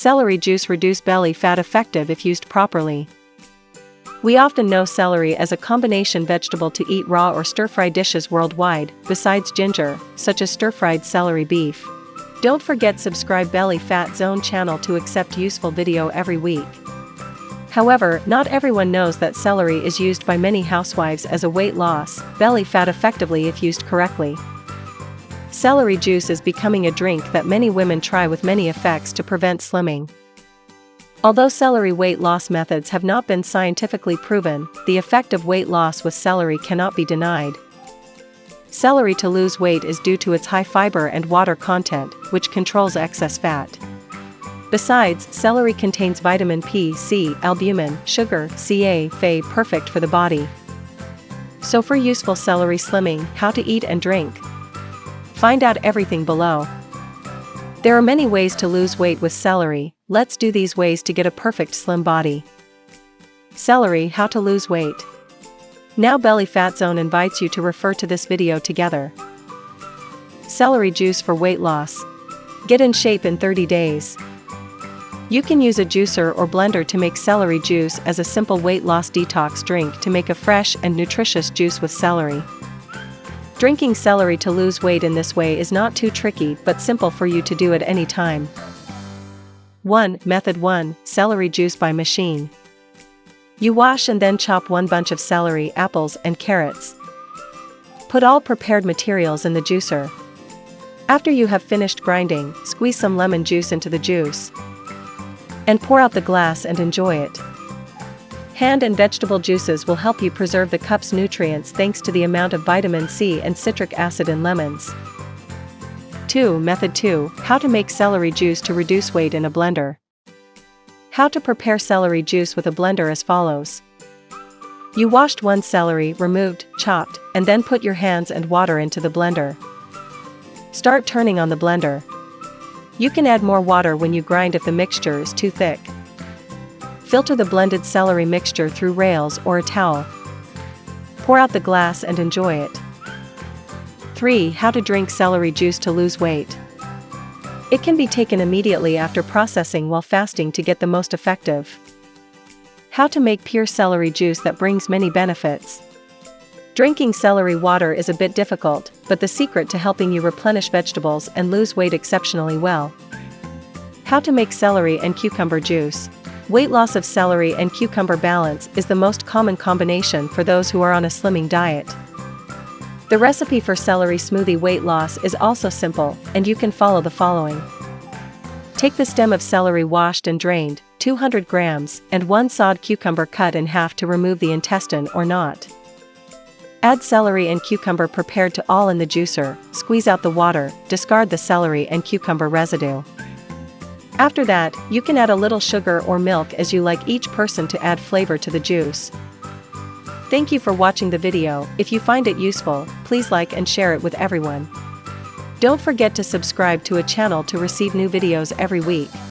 Celery juice reduce belly fat effective if used properly. We often know celery as a combination vegetable to eat raw or stir-fry dishes worldwide, besides ginger, such as stir-fried celery beef. Don't forget subscribe Belly Fat Zone channel to accept useful video every week. However, not everyone knows that celery is used by many housewives as a weight loss, belly fat effectively if used correctly. Celery juice is becoming a drink that many women try with many effects to prevent slimming. Although celery weight loss methods have not been scientifically proven, the effect of weight loss with celery cannot be denied. Celery to lose weight is due to its high fiber and water content, which controls excess fat. Besides, celery contains vitamin P, C, albumin, sugar, Ca, Fe, perfect for the body. So for useful celery slimming, how to eat and drink. Find out everything below. There are many ways to lose weight with celery. Let's do these ways to get a perfect slim body. Celery, how to lose weight. Now Belly Fat Zone invites you to refer to this video together. Celery juice for weight loss. Get in shape in 30 days. You can use a juicer or blender to make celery juice as a simple weight loss detox drink to make a fresh and nutritious juice with celery. Drinking celery to lose weight in this way is not too tricky but simple for you to do at any time. 1. Method 1. Celery juice by machine. You wash and then chop one bunch of celery, apples, and carrots. Put all prepared materials in the juicer. After you have finished grinding, squeeze some lemon juice into the juice. And pour out the glass and enjoy it. Hand and vegetable juices will help you preserve the cup's nutrients thanks to the amount of vitamin C and citric acid in lemons. 2. Method 2. How to make celery juice to reduce weight in a blender. How to prepare celery juice with a blender as follows. You washed one celery, removed, chopped, and then put your hands and water into the blender. Start turning on the blender. You can add more water when you grind if the mixture is too thick. Filter the blended celery mixture through rails or a towel. Pour out the glass and enjoy it. 3. How to drink celery juice to lose weight. It can be taken immediately after processing while fasting to get the most effective. How to make pure celery juice that brings many benefits. Drinking celery water is a bit difficult, but the secret to helping you replenish vegetables and lose weight exceptionally well. How to make celery and cucumber juice. Weight loss of celery and cucumber balance is the most common combination for those who are on a slimming diet. The recipe for celery smoothie weight loss is also simple, and you can follow the following. Take the stem of celery washed and drained, 200 grams, and one sawed cucumber cut in half to remove the intestine or knot. Add celery and cucumber prepared to all in the juicer, squeeze out the water, discard the celery and cucumber residue. After that, you can add a little sugar or milk as you like each person to add flavor to the juice. Thank you for watching the video. If you find it useful, please like and share it with everyone. Don't forget to subscribe to a channel to receive new videos every week.